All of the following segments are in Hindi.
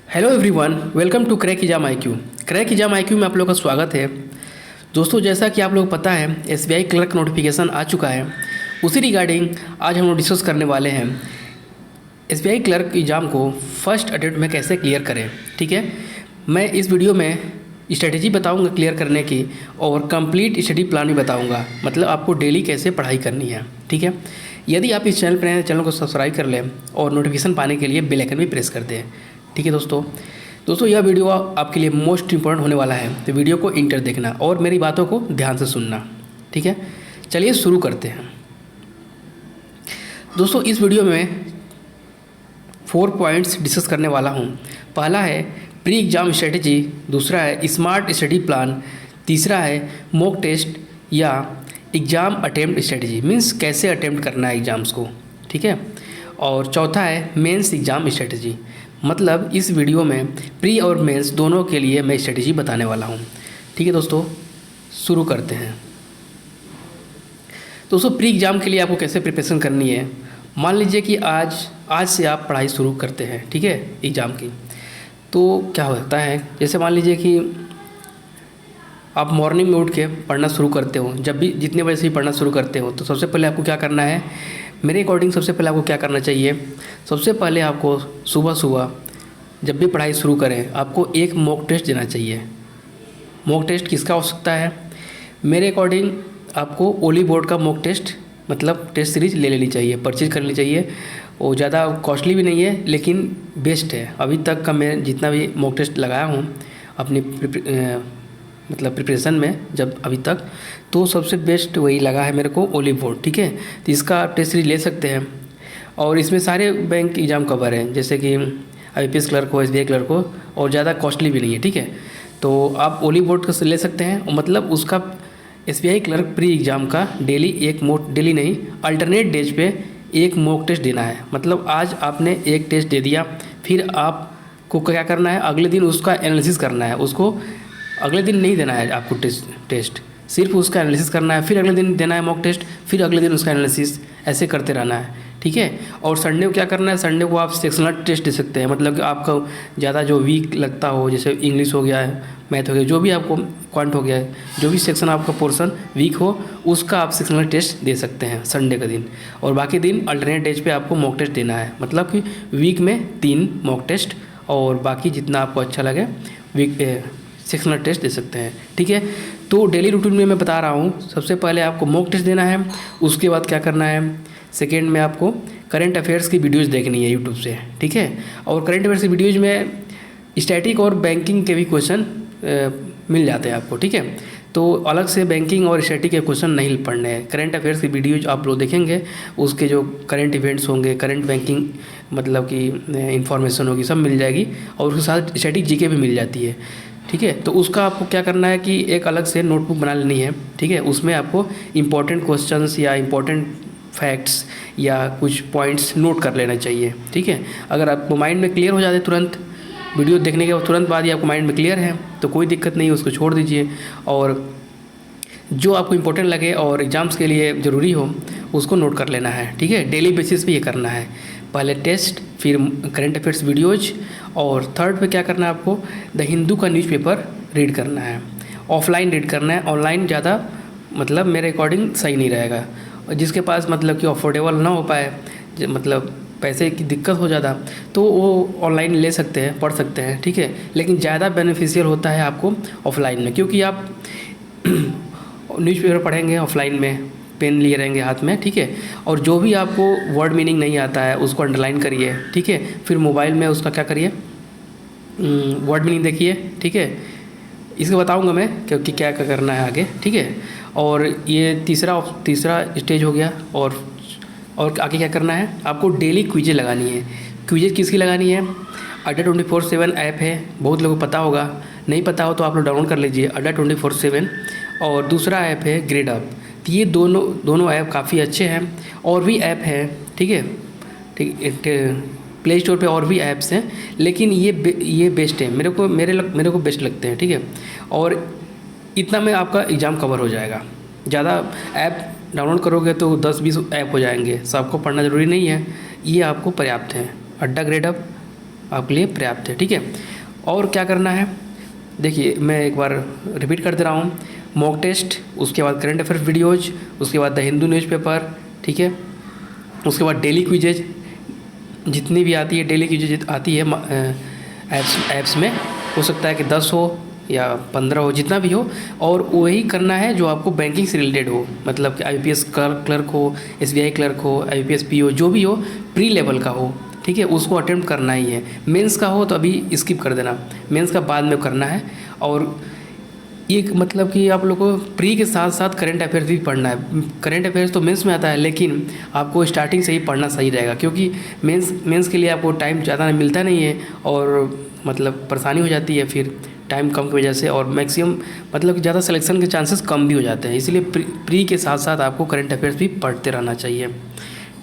Hello everyone, welcome to crack exam IQ। Crack exam IQ में आप लोगों का स्वागत है। दोस्तों, जैसा कि आप लोग पता है SBI क्लर्क नोटिफिकेशन आ चुका है। उसी रिगार्डिंग आज हम लोग डिस्कस करने वाले हैं SBI क्लर्क एग्ज़ाम को फर्स्ट अटेम्प्ट में कैसे क्लियर करें। ठीक है, मैं इस वीडियो में स्ट्रेटेजी बताऊंगा क्लियर करने की और कंप्लीट स्टडी प्लान भी बताऊंगा, मतलब आपको डेली कैसे पढ़ाई करनी है। ठीक है, यदि आप इस चैनल पर हैं, चैनल को सब्सक्राइब कर लें और नोटिफिकेशन पाने के लिए बेल आइकन भी प्रेस कर दें। ठीक है दोस्तों, यह वीडियो आपके लिए मोस्ट इंपॉर्टेंट होने वाला है, तो वीडियो को इंटर देखना और मेरी बातों को ध्यान से सुनना। ठीक है, चलिए शुरू करते हैं। दोस्तों, इस वीडियो में 4 पॉइंट्स डिस्कस करने वाला हूं। पहला है प्री एग्ज़ाम स्ट्रेटेजी, दूसरा है स्मार्ट स्टडी प्लान, तीसरा है मॉक टेस्ट या एग्ज़ाम अटेम्प्ट स्ट्रेटेजी, मीन्स कैसे अटेम्प्ट करना है एग्ज़ाम्स को। ठीक है, और चौथा है मेंस एग्ज़ाम स्ट्रेटेजी, मतलब इस वीडियो में प्री और मेंस दोनों के लिए मैं स्ट्रेटेजी बताने वाला हूँ। ठीक है दोस्तों, शुरू करते हैं। दोस्तों, प्री एग्ज़ाम के लिए आपको कैसे प्रिपरेशन करनी है। मान लीजिए कि आज से आप पढ़ाई शुरू करते हैं, ठीक है, एग्ज़ाम की। तो क्या होता है, जैसे मान लीजिए कि आप मॉर्निंग में उठ के पढ़ना शुरू करते हो, जब भी जितने बजे से ही पढ़ना शुरू करते हो, तो सबसे पहले आपको क्या करना है, मेरे अकॉर्डिंग सबसे पहले आपको क्या करना चाहिए। सबसे पहले आपको सुबह जब भी पढ़ाई शुरू करें, आपको एक मॉक टेस्ट देना चाहिए। मॉक टेस्ट किसका हो सकता है, मेरे अकॉर्डिंग आपको ओली बोर्ड का मॉक टेस्ट, मतलब टेस्ट सीरीज ले लेनी चाहिए, परचेज कर लेनी चाहिए। वो ज़्यादा कॉस्टली भी नहीं है, लेकिन बेस्ट है। अभी तक का मैं जितना भी मॉक टेस्ट लगाया हूँ अपनी प्रिपरेशन में, जब अभी तक, तो सबसे बेस्ट वही लगा है मेरे को, ओली बोर्ड। ठीक है, तो इसका टेस्ट सीरीज ले सकते हैं और इसमें सारे बैंक एग्ज़ाम कवर हैं, जैसे कि IPS क्लर्क हो, SBI क्लर्क हो, और ज़्यादा कॉस्टली भी नहीं है। ठीक है, तो आप ओली बोर्ड का ले सकते हैं, और मतलब उसका SBI क्लर्क प्री एग्ज़ाम का डेली नहीं, अल्टरनेट डेज पे एक मॉक टेस्ट देना है। मतलब आज आपने एक टेस्ट दे दिया, फिर आपको क्या करना है, अगले दिन उसका एनालिसिस करना है। उसको अगले दिन नहीं देना है आपको टेस्ट, सिर्फ उसका एनालिसिस करना है, फिर अगले दिन देना है मॉक टेस्ट, फिर अगले दिन उसका एनालिसिस, ऐसे करते रहना है। ठीक है, और संडे को क्या करना है, संडे को आप सेक्शनल टेस्ट दे सकते हैं। मतलब कि आपका ज़्यादा जो वीक लगता हो, जैसे इंग्लिश हो गया है, मैथ हो गया, जो भी आपको क्वांट हो गया है, जो भी सेक्शन आपका पोर्शन वीक हो, उसका आप सेक्शनल टेस्ट दे सकते हैं संडे का दिन। और बाकी दिन अल्टरनेट डेज पे आपको मॉक टेस्ट देना है, मतलब कि वीक में 3 मॉक टेस्ट, और बाकी जितना आपको अच्छा लगे सेक्शनल टेस्ट दे सकते हैं। ठीक है, तो डेली रूटीन में मैं बता रहा हूँ, सबसे पहले आपको मॉक टेस्ट देना है, उसके बाद क्या करना है, सेकेंड में आपको करंट अफेयर्स की वीडियोज़ देखनी है यूट्यूब से। ठीक है, और करंट अफेयर्स की वीडियोज़ में स्टैटिक और बैंकिंग के भी क्वेश्चन मिल जाते हैं आपको। ठीक है, तो अलग से बैंकिंग और स्टैटिक के क्वेश्चन नहीं पढ़ने हैं, करंट अफेयर्स की वीडियोज आप लोग देखेंगे, उसके जो करंट इवेंट्स होंगे, करंट बैंकिंग मतलब कि इंफॉर्मेशन होगी, सब मिल जाएगी, और उसके साथ स्टैटिक GK भी मिल जाती है। ठीक है, तो उसका आपको क्या करना है कि एक अलग से नोटबुक बना लेनी है। ठीक है, उसमें आपको इम्पोर्टेंट क्वेश्चंस या इम्पोर्टेंट फैक्ट्स या कुछ पॉइंट्स नोट कर लेना चाहिए। ठीक है, अगर आपको माइंड में क्लियर हो जाते तुरंत, वीडियो देखने के तुरंत बाद ही आपको माइंड में क्लियर है, तो कोई दिक्कत नहीं है, उसको छोड़ दीजिए, और जो आपको इम्पोर्टेंट लगे और एग्ज़ाम्स के लिए ज़रूरी हो उसको नोट कर लेना है। ठीक है, डेली बेसिस पे ये करना है, पहले टेस्ट, फिर करंट अफेयर्स वीडियोज, और थर्ड पे क्या करना है, आपको द हिंदू का न्यूज़पेपर रीड करना है। ऑफलाइन रीड करना है, ऑनलाइन ज़्यादा मतलब मेरे अकॉर्डिंग सही नहीं रहेगा। जिसके पास मतलब कि अफोर्डेबल ना हो पाए, मतलब पैसे की दिक्कत हो ज़्यादा, तो वो ऑनलाइन ले सकते हैं, पढ़ सकते हैं। ठीक है, लेकिन ज़्यादा बेनिफिशियल होता है आपको ऑफलाइन में, क्योंकि आप न्यूज़पेपर पढ़ेंगे ऑफलाइन में, पेन लिए रहेंगे हाथ में। ठीक है, और जो भी आपको वर्ड मीनिंग नहीं आता है उसको अंडरलाइन करिए। ठीक है, फिर मोबाइल में उसका क्या करिए, वर्ड मीनिंग देखिए। ठीक है, इसको बताऊंगा मैं क्योंकि क्या क्या करना है आगे। ठीक है, और ये तीसरा स्टेज हो गया, और आगे क्या करना है, आपको डेली क्विज़ें लगानी है। क्विज़ें किसकी लगानी है, अड्डा 24/7 ऐप है, बहुत लोगों को पता होगा, नहीं पता हो तो आप लोग डाउनलोड कर लीजिए अड्डा 24/7। और दूसरा ऐप है ग्रेड अप। तो ये दोनों ऐप काफ़ी अच्छे हैं, और भी ऐप हैं। ठीक है, प्ले स्टोर पे और भी ऐप्स हैं, लेकिन ये बेस्ट है, मेरे को बेस्ट लगते हैं। ठीक है, और इतना में आपका एग्ज़ाम कवर हो जाएगा। ज़्यादा ऐप डाउनलोड करोगे तो 10-20 ऐप हो जाएंगे, सबको पढ़ना ज़रूरी नहीं है, ये आपको पर्याप्त है। अड्डा, ग्रेड अप, आपके लिए पर्याप्त है। ठीक है, और क्या करना है, देखिए मैं एक बार रिपीट कर दे रहा हूँ। मॉक टेस्ट, उसके बाद करंट अफेयर्स वीडियोज, उसके बाद द हिंदू न्यूज़पेपर, ठीक है, उसके बाद डेली क्विजेज जितनी भी आती है, डेली क्विजेज आती है ऐप्स में, हो सकता है कि 10 हो या 15 हो, जितना भी हो, और वही करना है जो आपको बैंकिंग से रिलेटेड हो, मतलब कि IPS क्लर्क हो, SBI क्लर्क हो, IPS PO जो भी हो, प्री लेवल का हो, ठीक है, उसको अटेम्प्ट करना ही है। मेंस का हो तो अभी स्किप कर देना, मेंस का बाद में करना है। और एक मतलब कि आप लोग को प्री के साथ साथ करंट अफेयर्स भी पढ़ना है। करंट अफेयर्स तो मेंस में आता है, लेकिन आपको स्टार्टिंग से ही पढ़ना सही रहेगा, क्योंकि मेंस के लिए आपको टाइम ज़्यादा मिलता नहीं है और मतलब परेशानी हो जाती है फिर टाइम कम की वजह से, और मैक्सिमम मतलब कि ज़्यादा सिलेक्शन के चांसेस कम भी हो जाते हैं। इसलिए प्री के साथ साथ आपको करंट अफेयर्स भी पढ़ते रहना चाहिए।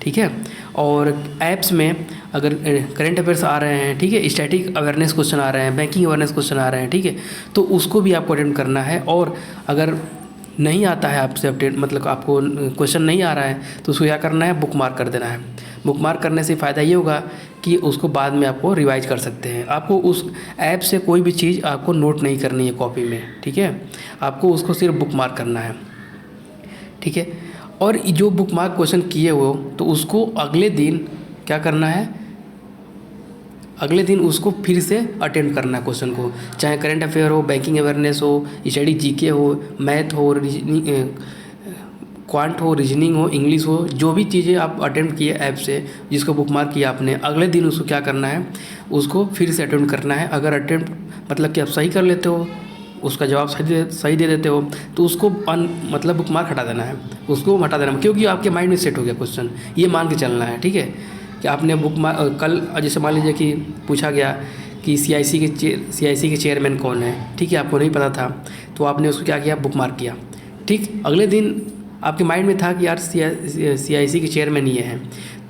ठीक है, और ऐप्स में अगर करंट अफेयर्स आ रहे हैं, ठीक है, स्टैटिक अवेयरनेस क्वेश्चन आ रहे हैं, बैंकिंग अवेयरनेस क्वेश्चन आ रहे हैं, ठीक है, तो उसको भी आपको अटेम्प्ट करना है। और अगर नहीं आता है आपसे अपडेट, मतलब आपको क्वेश्चन नहीं आ रहा है, तो उसको क्या करना है, बुक मार्क कर देना है। बुक मार्क करने से फ़ायदा ये होगा कि उसको बाद में आपको रिवाइज कर सकते हैं। आपको उस ऐप से कोई भी चीज़ आपको नोट नहीं करनी है कॉपी में, ठीक है, आपको उसको सिर्फ बुक मार्क करना है। ठीक है, और जो बुक मार्क क्वेश्चन किए हो तो उसको अगले दिन क्या करना है, अगले दिन उसको फिर से अटेम्प्ट करना है क्वेश्चन को, चाहे करंट अफेयर हो, बैंकिंग अवेयरनेस हो, स्टडी GK हो, मैथ हो, क्वांट हो, रीजनिंग हो, इंग्लिश हो, जो भी चीज़ें आप अटेम्प्ट किए ऐप से, जिसको बुक मार्क किया आपने, अगले दिन उसको क्या करना है, उसको फिर से अटेम्प्ट करना है। अगर अटेम्प्ट मतलब कि आप सही कर लेते हो, उसका जवाब सही दे देते हो, तो उसको मतलब बुक मार्क हटा देना है, उसको हटा देना, क्योंकि आपके माइंड में सेट हो गया क्वेश्चन, ये मान के चलना है। ठीक है, कि आपने बुक मार्क कल जैसे मान लीजिए कि पूछा गया कि CIC के चेयरमैन कौन है, ठीक है, आपको नहीं पता था, तो आपने उसको क्या किया, बुक मार्क किया। ठीक, अगले दिन आपके माइंड में था कि यार CIC के चेयरमैन ये हैं,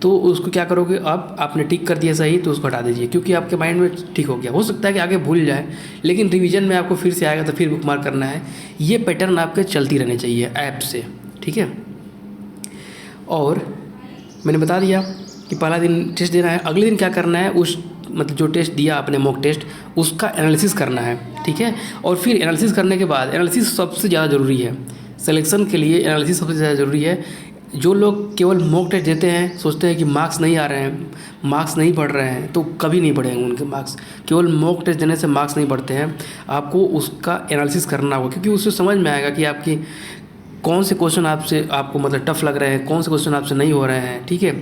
तो उसको क्या करोगे, अब आपने टिक कर दिया सही, तो उसको हटा दीजिए, क्योंकि आपके माइंड में ठीक हो गया। हो सकता है कि आगे भूल जाए, लेकिन रिवीजन में आपको फिर से आएगा तो फिर बुक मार्क करना है। ये पैटर्न आपके चलती रहनी चाहिए ऐप से। ठीक है, और मैंने बता दिया कि पहला दिन टेस्ट देना है, अगले दिन क्या करना है, उस मतलब जो टेस्ट दिया आपने मॉक टेस्ट, उसका एनालिसिस करना है। ठीक है, और फिर एनालिसिस करने के बाद, एनालिसिस सबसे ज़्यादा ज़रूरी है सिलेक्शन के लिए, एनालिसिस सबसे ज़्यादा ज़रूरी है। जो लोग केवल मॉक टेस्ट देते हैं, सोचते हैं कि मार्क्स नहीं आ रहे हैं, मार्क्स नहीं बढ़ रहे हैं, तो कभी नहीं बढ़ेंगे उनके मार्क्स। केवल मॉक टेस्ट देने से मार्क्स नहीं बढ़ते हैं, आपको उसका एनालिसिस करना होगा, क्योंकि उससे समझ में आएगा कि आपकी कौन से क्वेश्चन आपको मतलब टफ लग रहे हैं, कौन से क्वेश्चन आपसे नहीं हो रहे हैं। ठीक है,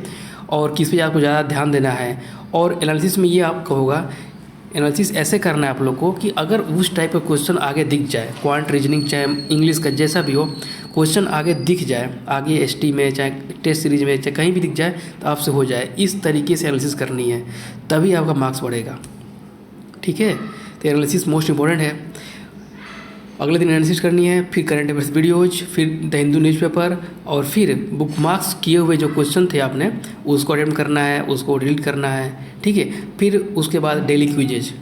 और किस पे आपको ज़्यादा ध्यान देना है। और एनालिसिस में ये आपका होगा, एनालिसिस ऐसे करना है आप लोग को कि अगर उस टाइप का क्वेश्चन आगे दिख जाए, क्वांट, रीजनिंग, चाहे इंग्लिश का जैसा भी हो, क्वेश्चन आगे दिख जाए, आगे ST में, चाहे टेस्ट सीरीज में, चाहे कहीं भी दिख जाए, तो आपसे हो जाए। इस तरीके से एनालिसिस करनी है, तभी आपका मार्क्स बढ़ेगा। ठीक है, तो एनालिसिस मोस्ट इंपॉर्टेंट है। अगले दिन एनालिसिस करनी है, फिर करंट अफेयर्स वीडियोज, फिर द हिंदू न्यूज़पेपर, और फिर बुक मार्क्स किए हुए जो क्वेश्चन थे आपने, उसको अटेम्प्ट करना है, उसको डिलीट करना है। ठीक है, फिर उसके बाद डेली क्विजेज,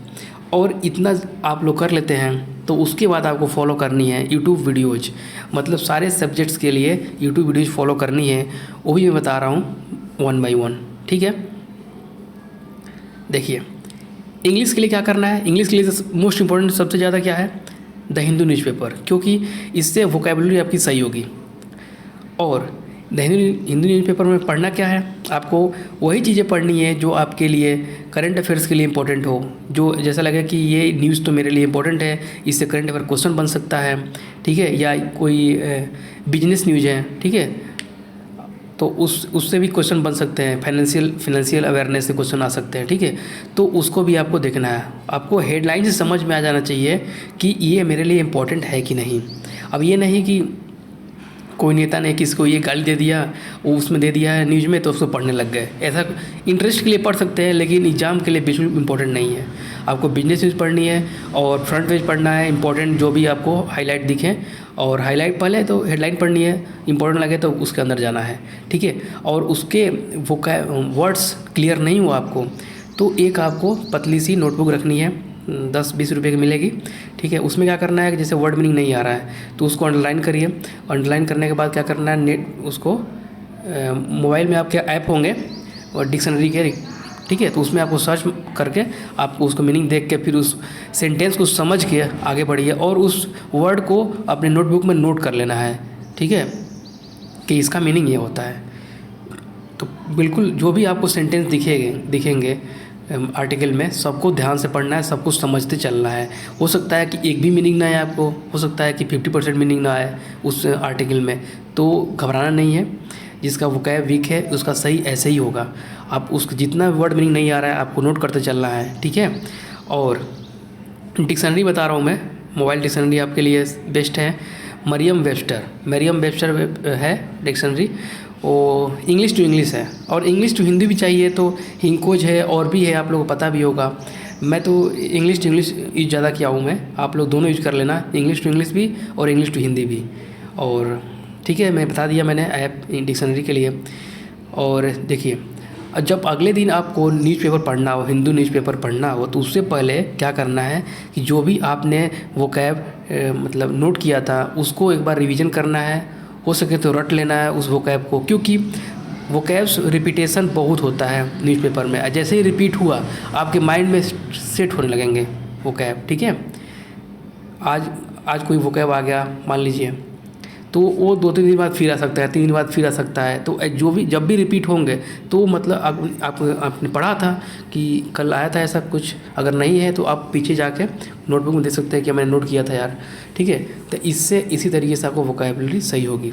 और इतना आप लोग कर लेते हैं तो उसके बाद आपको फॉलो करनी है यूट्यूब वीडियोज, मतलब सारे सब्जेक्ट्स के लिए यूट्यूब वीडियोज फॉलो करनी है। वो भी मैं बता रहा हूँ 1 by 1। ठीक है, देखिए इंग्लिश के लिए क्या करना है, इंग्लिश के लिए मोस्ट इंपॉर्टेंट सबसे ज़्यादा क्या है, द हिंदू न्यूज़पेपर, क्योंकि इससे वोकैबुलरी आपकी सही होगी। और द हिंदू न्यूज़पेपर में पढ़ना क्या है, आपको वही चीज़ें पढ़नी है जो आपके लिए करंट अफेयर्स के लिए इंपॉर्टेंट हो, जो जैसा लगे कि ये न्यूज़ तो मेरे लिए इंपॉर्टेंट है, इससे करंट अफेयर क्वेश्चन बन सकता है। ठीक है, या कोई बिजनेस न्यूज़ है, ठीक है, तो उससे भी क्वेश्चन बन सकते हैं, फाइनेंशियल अवेयरनेस से क्वेश्चन आ सकते हैं। ठीक है, तो उसको भी आपको देखना है, आपको हेडलाइन से समझ में आ जाना चाहिए कि ये मेरे लिए इम्पोर्टेंट है कि नहीं। अब ये नहीं कि कोई नेता ने किसको ये गाली दे दिया, वो उसमें दे दिया है न्यूज़ में, तो उसको पढ़ने लग गए। ऐसा इंटरेस्ट के लिए पढ़ सकते हैं, लेकिन एग्ज़ाम के लिए बिल्कुल इंपॉर्टेंट नहीं है। आपको बिजनेस न्यूज़ पढ़नी है और फ्रंट पेज पढ़ना है, इंपॉर्टेंट जो भी आपको हाईलाइट दिखें, और हाईलाइट पहले तो हेडलाइन पढ़नी है, इंपॉर्टेंट लगे तो उसके अंदर जाना है। ठीक है, और उसके वो वर्ड्स क्लियर नहीं हुआ आपको, तो एक आपको पतली सी नोटबुक रखनी है, 10-20 रुपये की मिलेगी। ठीक है, उसमें क्या करना है कि जैसे वर्ड मीनिंग नहीं आ रहा है तो उसको अंडरलाइन करिए। अंडरलाइन करने के बाद क्या करना है, नेट उसको मोबाइल में आपके ऐप होंगे और डिक्शनरी के, ठीक है। तो उसमें आपको सर्च करके आपको उसका मीनिंग देख के फिर उस सेंटेंस को समझ के आगे बढ़िए और उस वर्ड को अपने नोटबुक में नोट कर लेना है, ठीक है, कि इसका मीनिंग ये होता है। तो बिल्कुल जो भी आपको सेंटेंस दिखेंगे आर्टिकल में, सबको ध्यान से पढ़ना है, सब कुछ समझते चलना है। हो सकता है कि एक भी मीनिंग ना आए आपको, हो सकता है कि 50% मीनिंग ना आए उस आर्टिकल में, तो घबराना नहीं है। जिसका वोकैब वीक है उसका सही ऐसे ही होगा। आप उसको जितना वर्ड मीनिंग नहीं आ रहा है आपको नोट करते चलना है, ठीक है। और डिक्शनरी बता रहा हूँ मैं, मोबाइल डिक्शनरी आपके लिए बेस्ट है। मरियम वेबस्टर है डिक्शनरी, वो इंग्लिश टू इंग्लिश है और इंग्लिश टू हिंदी भी चाहिए तो हिंकोज है और भी है, आप लोगों को पता भी होगा। मैं तो इंग्लिश टू इंग्लिश यूज ज़्यादा किया हूँ मैं, आप लोग दोनों यूज कर लेना, इंग्लिश टू इंग्लिश भी और इंग्लिश टू हिंदी भी। और ठीक है, मैं बता दिया मैंने ऐप डिक्शनरी के लिए। और देखिए, जब अगले दिन आपको न्यूज़पेपर पढ़ना हो, हिंदू न्यूज़पेपर पढ़ना हो, तो उससे पहले क्या करना है कि जो भी आपने वोकैब मतलब नोट किया था उसको एक बार रिवीजन करना है। हो सके तो रट लेना है उस वोकैब को, क्योंकि वोकैब्स रिपीटेशन बहुत होता है न्यूज़पेपर में। जैसे ही रिपीट हुआ आपके माइंड में सेट होने लगेंगे वोकैब, ठीक है। आज कोई वोकैब आ गया मान लीजिए, तो वो 2-3 दिन बाद फिर आ सकता है, 3 दिन बाद फिर आ सकता है। तो जो भी जब भी रिपीट होंगे तो मतलब आपने पढ़ा था कि कल आया था ऐसा कुछ, अगर नहीं है तो आप पीछे जाके नोटबुक में देख सकते हैं कि मैंने नोट किया था यार, ठीक है। तो इससे इसी तरीके से आपको वोकैबुलरी सही होगी।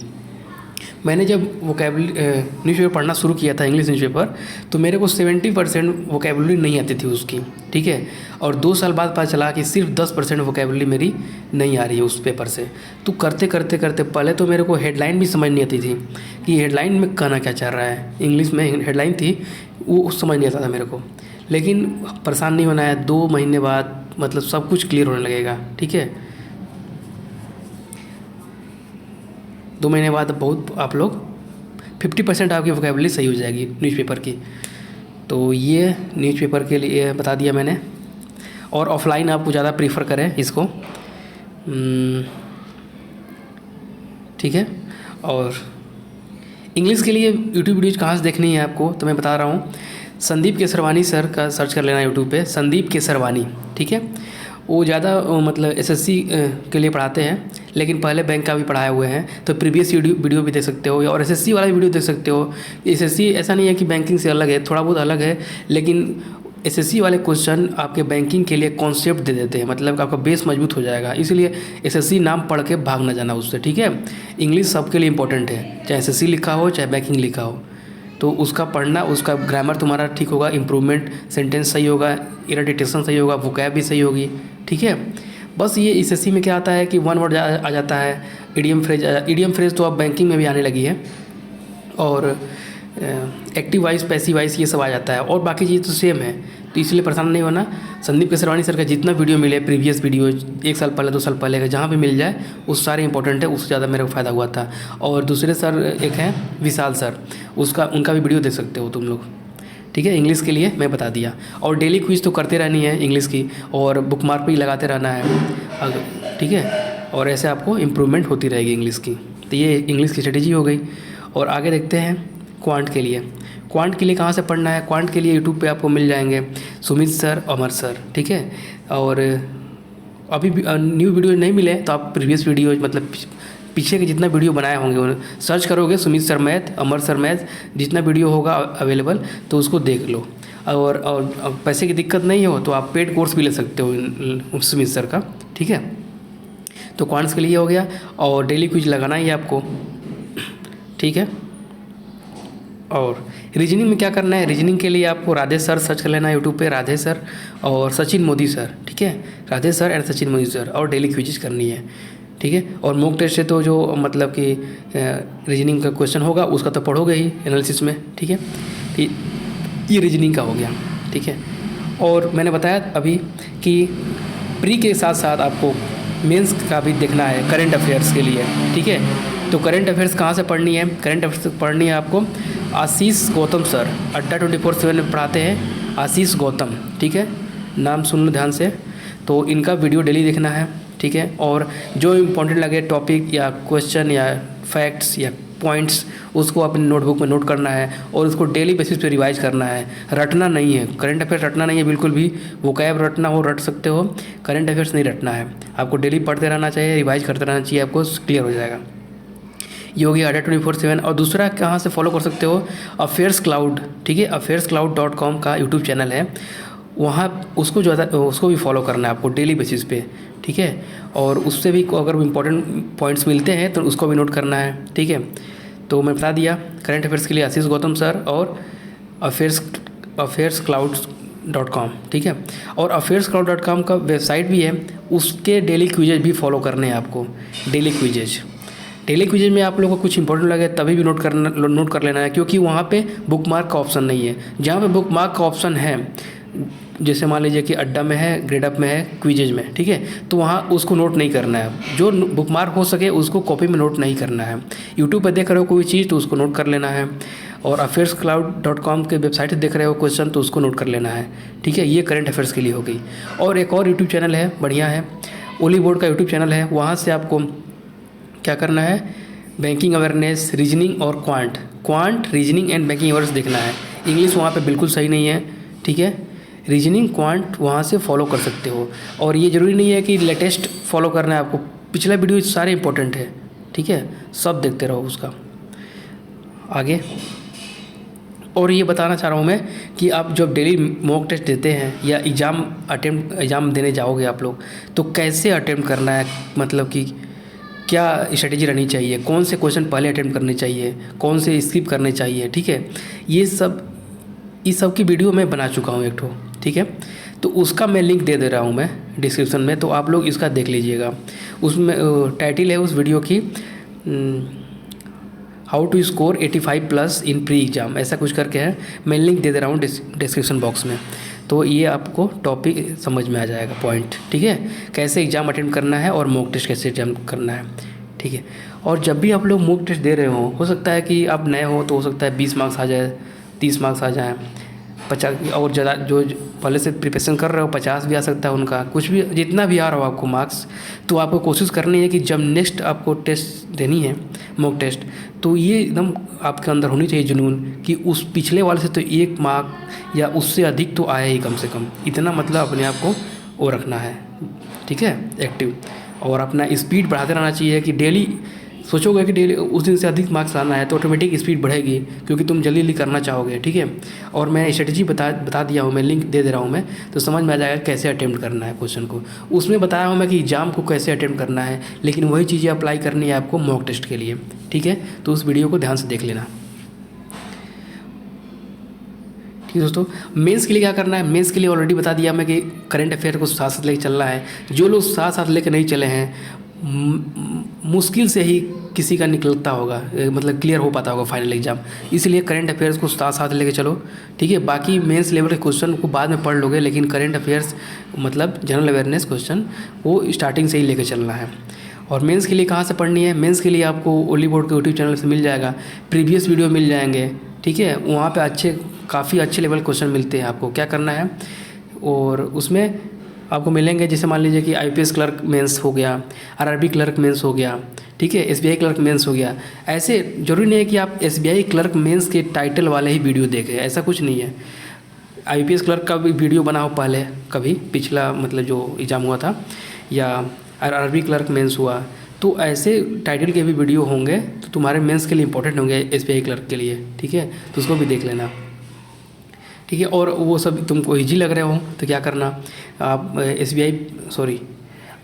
मैंने जब न्यूज़पेपर पढ़ना शुरू किया था इंग्लिश न्यूज़पेपर, तो मेरे को 70% वोकैबुलरी नहीं आती थी उसकी, ठीक है। और 2 साल बाद पता चला कि सिर्फ 10% वोकैबुलरी मेरी नहीं आ रही है उस पेपर से। तो करते पहले तो मेरे को हेडलाइन भी समझ नहीं आती थी कि हेडलाइन में कहना क्या चाह रहा है। इंग्लिश में हेडलाइन थी वो समझ नहीं आता था मेरे को, लेकिन परेशान नहीं होना है, 2 महीने बाद मतलब सब कुछ क्लियर होने लगेगा, ठीक है। 2 महीने बाद बहुत आप लोग 50% आपकी वोकैबुलरी सही हो जाएगी न्यूज़पेपर की। तो ये न्यूज़पेपर के लिए बता दिया मैंने। और ऑफलाइन आपको ज़्यादा प्रीफर करें इसको, ठीक है। और इंग्लिश के लिए यूट्यूब वीडियोज कहाँ से देखनी है आपको, तो मैं बता रहा हूँ, संदीप केसरवानी सर का सर्च कर लेना यूट्यूब पे, संदीप केसरवानी, ठीक है। वो ज़्यादा मतलब एसएससी के लिए पढ़ाते हैं, लेकिन पहले बैंक का भी पढ़ाए हुए हैं। तो प्रीवियस वीडियो भी देख सकते हो, और एसएससी वाला वीडियो देख सकते हो। एसएससी ऐसा नहीं है कि बैंकिंग से अलग है, थोड़ा बहुत अलग है, लेकिन एसएससी वाले क्वेश्चन आपके बैंकिंग के लिए कॉन्सेप्ट दे देते हैं, मतलब आपका बेस मजबूत हो जाएगा। इसलिए एसएससी नाम पढ़ के भाग ना जाना उससे, ठीक है। इंग्लिश सबके लिए इंपॉर्टेंट है, चाहे एसएससी लिखा हो चाहे बैंकिंग लिखा हो, तो उसका पढ़ना, उसका ग्रामर तुम्हारा ठीक होगा, इंप्रूवमेंट, सेंटेंस सही होगा, इरर सही होगा, वोकैब भी सही होगी, ठीक है। बस ये एसएससी में क्या आता है कि 1 वर्ड आ जाता है, इडियम फ्रेज तो अब बैंकिंग में भी आने लगी है, और एक्टिव वाइज, पैसिव वाइज ये सब आ जाता है, और बाकी चीज़ तो सेम है। तो इसलिए परेशान नहीं होना। संदीप केसरवानी सर का जितना वीडियो मिले, प्रीवियस वीडियो 1 साल पहले 2 साल पहले का जहाँ भी मिल जाए, वो सारे इंपॉर्टेंट है, उससे ज़्यादा मेरे को फ़ायदा हुआ था। और दूसरे सर एक हैं विशाल सर, उनका भी वीडियो देख सकते हो तुम लोग, ठीक है। इंग्लिश के लिए मैं बता दिया। और डेली क्विज तो करते रहनी है इंग्लिश की, और बुक मार्क पे ही लगाते रहना है, ठीक है। और ऐसे आपको इम्प्रूवमेंट होती रहेगी इंग्लिश की। तो ये इंग्लिश की स्ट्रेटेजी हो गई। और आगे देखते हैं क्वांट के लिए। क्वांट के लिए कहाँ से पढ़ना है? क्वांट के लिए यूट्यूब पे आपको मिल जाएंगे सुमित सर, अमर सर, ठीक है। और अभी न्यू वीडियो नहीं मिले तो आप प्रीवियस वीडियो मतलब पीछे के जितना वीडियो बनाए होंगे सर्च करोगे, सुमित सर मैथ, अमर सर मैथ, जितना वीडियो होगा अवेलेबल तो उसको देख लो। और पैसे की दिक्कत नहीं हो तो आप पेड कोर्स भी ले सकते हो सुमित सर का, ठीक है। तो क्वांट्स के लिए हो गया, और डेली क्विज लगाना ही है आपको, ठीक है। और रीजनिंग में क्या करना है? रीजनिंग के लिए आपको राधे सर सर्च कर लेना है यूट्यूब पे, राधे सर और सचिन मोदी सर, ठीक है। Radhe sir and Sachin Modi sir, और डेली क्विज करनी है, ठीक है। और मॉक टेस्ट से तो जो मतलब कि रीजनिंग का क्वेश्चन होगा उसका तो पढ़ोगे ही एनालिसिस में, ठीक है। ये रीजनिंग का हो गया, ठीक है। और मैंने बताया अभी कि प्री के साथ साथ आपको मेंस का भी देखना है करंट अफेयर्स के लिए, ठीक है। तो करंट अफेयर्स कहाँ से पढ़नी है? करंट अफेयर्स पढ़नी है आपको आशीष गौतम सर, अड्डा 24/7 में पढ़ाते हैं आशीष गौतम, ठीक है। नाम सुन लो ध्यान से। तो इनका वीडियो डेली देखना है, ठीक है। और जो इम्पोर्टेंट लगे टॉपिक या क्वेश्चन या फैक्ट्स या पॉइंट्स उसको अपनी नोटबुक में नोट करना है और उसको डेली बेसिस पे रिवाइज करना है। रटना नहीं है, करंट अफेयर्स रटना नहीं है बिल्कुल भी। वो कैब रटना हो रट सकते हो, करंट अफेयर्स नहीं रटना है। आपको डेली पढ़ते रहना चाहिए, रिवाइज करते रहना चाहिए, आपको क्लियर हो जाएगा। ये हो गया अड्डा 24/7। और दूसरा कहाँ से फॉलो कर सकते हो, अफेयर्स क्लाउड, ठीक है, affairscloud.com का यूट्यूब चैनल है, वहाँ उसको भी फॉलो करना है आपको डेली बेसिस पे, ठीक है। और उससे भी अगर इम्पोर्टेंट पॉइंट्स मिलते हैं तो उसको भी नोट करना है, ठीक है। तो मैं बता दिया करंट अफेयर्स के लिए आशीष गौतम सर और affairscloud.com, ठीक है। और affairscloud.com का वेबसाइट भी है, उसके डेली क्विजेज भी फॉलो करने हैं आपको। डेली क्विजेज में आप लोगों को कुछ इंपॉर्टेंट लगे तभी भी नोट कर लेना है, क्योंकि वहाँ पे बुकमार्क का ऑप्शन नहीं है। जहाँ पे बुकमार्क का ऑप्शन है, जैसे मान लीजिए कि अड्डा में है, ग्रेडअप में है, क्विजेज में, ठीक है, तो वहाँ उसको नोट नहीं करना है। जो बुकमार्क हो सके उसको कॉपी में नोट नहीं करना है। यूट्यूब पर देख रहे हो कोई चीज़ तो उसको नोट कर लेना है, और affairscloud.com के वेबसाइट से देख रहे हो क्वेश्चन तो उसको नोट कर लेना है, ठीक है। ये करंट अफेयर्स के लिए हो गई। और एक और यूट्यूब चैनल है, बढ़िया है, ओली बोर्ड का यूट्यूब चैनल है। वहाँ से आपको क्या करना है, बैंकिंग अवेयरनेस, रीजनिंग और quant reasoning and banking awareness देखना है। इंग्लिश वहाँ पे बिल्कुल सही नहीं है, ठीक है। रीजनिंग क्वांट वहाँ से फॉलो कर सकते हो। और ये ज़रूरी नहीं है कि लेटेस्ट फॉलो करना है आपको, पिछला वीडियो सारे इंपॉर्टेंट है, ठीक है, सब देखते रहो उसका। आगे और ये बताना चाह रहा हूँ मैं कि आप जब डेली मॉक टेस्ट देते हैं या एग्ज़ाम देने जाओगे आप लोग, तो कैसे अटेम्प्ट करना है, मतलब कि क्या स्ट्रेटेजी रहनी चाहिए, कौन से क्वेश्चन पहले अटेम्प्ट करने चाहिए, कौन से स्किप करने चाहिए, ठीक है। इस सब की वीडियो मैं बना चुका हूँ एक ठो, ठीक है। तो उसका मैं लिंक दे रहा हूँ मैं डिस्क्रिप्शन में, तो आप लोग इसका देख लीजिएगा। उसमें टाइटल है उस वीडियो की, how to score 85+ in pre exam, ऐसा कुछ करके है। मैं लिंक दे रहा हूँ डिस्क्रिप्शन बॉक्स में, तो ये आपको टॉपिक समझ में आ जाएगा, पॉइंट, ठीक है, कैसे एग्ज़ाम अटेम्प्ट करना है और मॉक टेस्ट कैसे अटेम्प्ट करना है, ठीक है। और जब भी आप लोग मॉक टेस्ट दे रहे हो सकता है कि आप नए हो तो हो सकता है 20 मार्क्स आ जाए, 30 मार्क्स आ जाए, 50, और ज़्यादा जो पहले से प्रिपरेशन कर रहे हो 50 भी आ सकता है उनका, कुछ भी जितना भी आ रहा हो आपको मार्क्स। तो आपको कोशिश करनी है कि जब नेक्स्ट आपको टेस्ट देनी है, मॉक टेस्ट, तो ये एकदम आपके अंदर होनी चाहिए जुनून कि उस पिछले वाले से तो 1 मार्क या उससे अधिक तो आया ही कम से कम, इतना मतलब अपने आप को वो रखना है, ठीक है, एक्टिव। और अपना स्पीड बढ़ाते रहना चाहिए कि डेली सोचोगे कि डेली उस दिन से अधिक मार्क्स लाना है तो ऑटोमेटिक स्पीड बढ़ेगी, क्योंकि तुम जल्दी करना चाहोगे, ठीक है। और मैं स्ट्रेटजी बता दिया हूँ, मैं लिंक दे रहा हूँ मैं, तो समझ में आ जाएगा कैसे अटेम्प्ट करना है क्वेश्चन को। उसमें बताया हूँ मैं कि एग्ज़ाम को कैसे अटेम्प्ट करना है, लेकिन वही चीज़ें अप्लाई करनी है आपको मॉक टेस्ट के लिए, ठीक है। तो उस वीडियो को ध्यान से देख लेना, ठीक है दोस्तों। मेंस के लिए क्या करना है, मेंस के लिए ऑलरेडी बता दिया मैं कि करंट अफेयर को साथ साथ लेके चलना है। जो लोग साथ साथ लेके नहीं चले हैं, मुश्किल से ही किसी का निकलता होगा, मतलब क्लियर हो पाता होगा फाइनल एग्जाम। इसलिए करंट अफेयर्स को साथ साथ लेके चलो, ठीक है। बाकी मेंस लेवल के क्वेश्चन को बाद में पढ़ लोगे, लेकिन करंट अफेयर्स मतलब जनरल अवेयरनेस क्वेश्चन वो स्टार्टिंग से ही लेके चलना है। और मेंस के लिए कहाँ से पढ़नी है, मेंस के लिए आपको ओली बोर्ड के यूट्यूब चैनल से मिल जाएगा, प्रीवियस वीडियो मिल जाएंगे, ठीक है। वहाँ पे काफ़ी अच्छे लेवल क्वेश्चन मिलते हैं। आपको क्या करना है, और उसमें आपको मिलेंगे, जैसे मान लीजिए कि IPS क्लर्क मेंस हो गया, RRB क्लर्क मेंस हो गया, ठीक है, SBI क्लर्क मेंस हो गया। ऐसे जरूरी नहीं है कि आप SBI क्लर्क मेंस के टाइटल वाले ही वीडियो देखें, ऐसा कुछ नहीं है। IPS क्लर्क का भी वीडियो बना हो पहले कभी, पिछला मतलब जो एग्ज़ाम हुआ था, या RRB क्लर्क मेंस हुआ, तो ऐसे टाइटल के भी वीडियो होंगे तो तुम्हारे मेंस के लिए इंपॉर्टेंट होंगे, SBI क्लर्क के लिए, ठीक है। तो उसको भी देख लेना, ठीक है। और वो सब तुमको ईजी लग रहे हो तो क्या करना, आप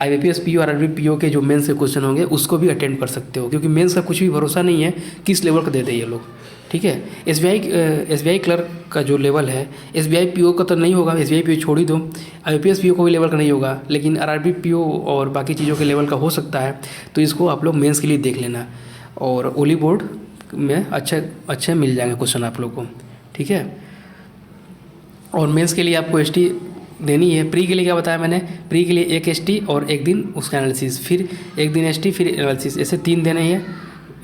IBPS PO और RRB PO के जो मेंस के क्वेश्चन होंगे उसको भी अटेंड कर सकते हो, क्योंकि मेंस का कुछ भी भरोसा नहीं है किस लेवल का देते हैं ये लोग, ठीक है। SBI क्लर्क का जो लेवल है, SBI PO का तो नहीं होगा, SBI PO छोड़ ही दो, IBPS PO को भी लेवल का नहीं होगा, लेकिन RRB PO और बाकी चीज़ों के लेवल का हो सकता है। तो इसको आप लोग मेंस के लिए देख लेना, और ओली बोर्ड में अच्छे मिल जाएंगे क्वेश्चन आप लोग को, ठीक है। और मेंस के लिए आपको ST देनी है। प्री के लिए क्या बताया मैंने, प्री के लिए एक ST और एक दिन उसका एनालिसिस, फिर एक दिन ST फिर एनालिसिस, ऐसे 3 देने हैं,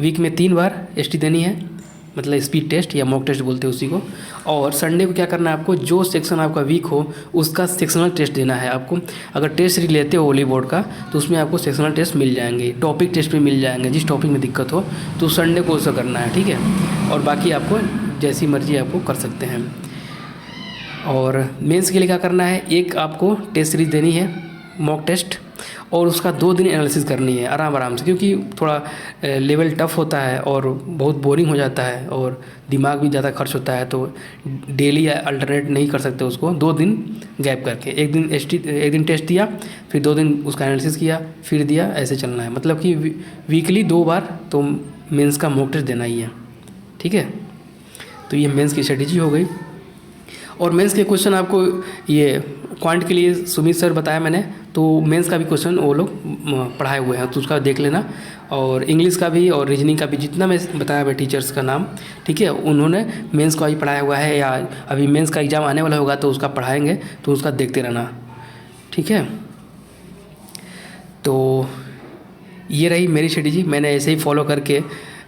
वीक में 3 बार ST देनी है, मतलब स्पीड टेस्ट या मॉक टेस्ट बोलते हैं उसी को। और संडे को क्या करना है आपको, जो सेक्शन आपका वीक हो उसका सेक्शनल टेस्ट देना है आपको। अगर टेस्ट सीरीज लेते हो वॉली बोर्ड का तो उसमें आपको सेक्शनल टेस्ट मिल जाएंगे, टॉपिक टेस्ट भी मिल जाएंगे। जिस टॉपिक में दिक्कत हो तो संडे को उसका करना है, ठीक है। और बाकी आपको जैसी मर्जी आपको कर सकते हैं। और मेंस के लिए क्या करना है, एक आपको टेस्ट सीरीज देनी है मॉक टेस्ट, और उसका 2 दिन एनालिसिस करनी है आराम आराम से, क्योंकि थोड़ा लेवल टफ होता है और बहुत बोरिंग हो जाता है और दिमाग भी ज़्यादा खर्च होता है, तो डेली अल्टरनेट नहीं कर सकते उसको। 2 दिन गैप करके, एक दिन टेस्ट दिया, फिर 2 दिन उसका एनालिसिस किया, फिर दिया, ऐसे चलना है। मतलब कि वीकली 2 बार तो मेंस का मॉक टेस्ट देना ही है, ठीक है। तो ये मेंस की स्ट्रेटेजी हो गई। और मेंस के क्वेश्चन आपको ये क्वांट के लिए सुमित सर बताया मैंने, तो मेंस का भी क्वेश्चन वो लोग पढ़ाए हुए हैं, तो उसका देख लेना। और इंग्लिश का भी और रीजनिंग का भी, जितना मैं बताया मैं टीचर्स का नाम, ठीक है, उन्होंने मेंस का भी पढ़ाया हुआ है, या अभी मेंस का एग्ज़ाम आने वाला होगा तो उसका पढ़ाएंगे, तो उसका देखते रहना, ठीक है। तो ये रही मेरी स्ट्रेटेजी। मैंने ऐसे ही फॉलो करके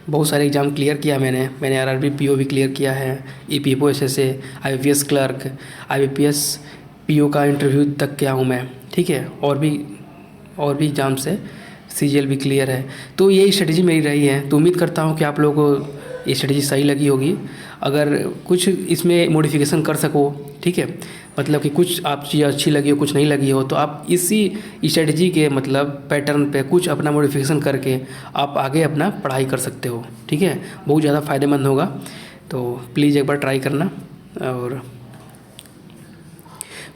बहुत सारे एग्ज़ाम क्लियर किया। मैंने आरआरबी पीओ भी क्लियर किया है, EPFO SSA, IBPS clerk, IBPS PO का इंटरव्यू तक किया हूँ मैं, ठीक है। और भी एग्ज़ाम से सीजीएल भी क्लियर है। तो यही स्ट्रेटेजी मेरी रही है। तो उम्मीद करता हूँ कि आप लोगों को ये स्ट्रेटेजी सही लगी होगी। अगर कुछ इसमें मॉडिफिकेशन कर सको, ठीक है, मतलब कि कुछ आप चीज़ अच्छी लगी हो, कुछ नहीं लगी हो, तो आप इसी स्ट्रेटेजी के मतलब पैटर्न पे कुछ अपना मॉडिफिकेशन करके आप आगे अपना पढ़ाई कर सकते हो, ठीक है। बहुत ज़्यादा फ़ायदेमंद होगा, तो प्लीज़ एक बार ट्राई करना। और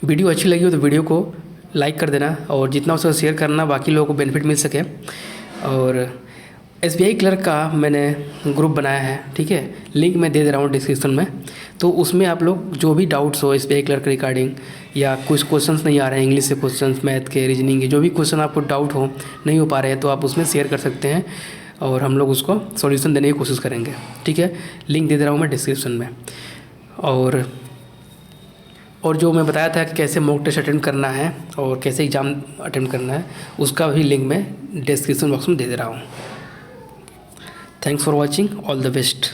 वीडियो अच्छी लगी हो तो वीडियो को लाइक कर देना, और जितना हो सके शेयर करना, बाकी लोगों को बेनिफिट मिल सके। और एसबीआई क्लर्क का मैंने ग्रुप बनाया है, ठीक है, लिंक मैं दे दे रहा हूँ डिस्क्रिप्शन में। तो उसमें आप लोग जो भी डाउट्स हो एसबीआई क्लर्क रिगार्डिंग, या कुछ क्वेश्चंस नहीं आ रहे हैं इंग्लिश से क्वेश्चंस, मैथ के, रीजनिंग के, जो भी क्वेश्चन आपको डाउट हो नहीं हो पा रहे हैं, तो आप उसमें शेयर कर सकते हैं और हम लोग उसको सॉल्यूशन देने की कोशिश करेंगे, ठीक है। लिंक दे दे रहा हूँ मैं डिस्क्रिप्शन में। और जो मैं बताया था कि कैसे मॉक टेस्ट अटेम्प्ट करना है और कैसे एग्ज़ाम अटेम्प्ट करना है, उसका भी लिंक मैं डिस्क्रिप्शन बॉक्स में दे दे रहा हूँ। Thanks for watching, all the best.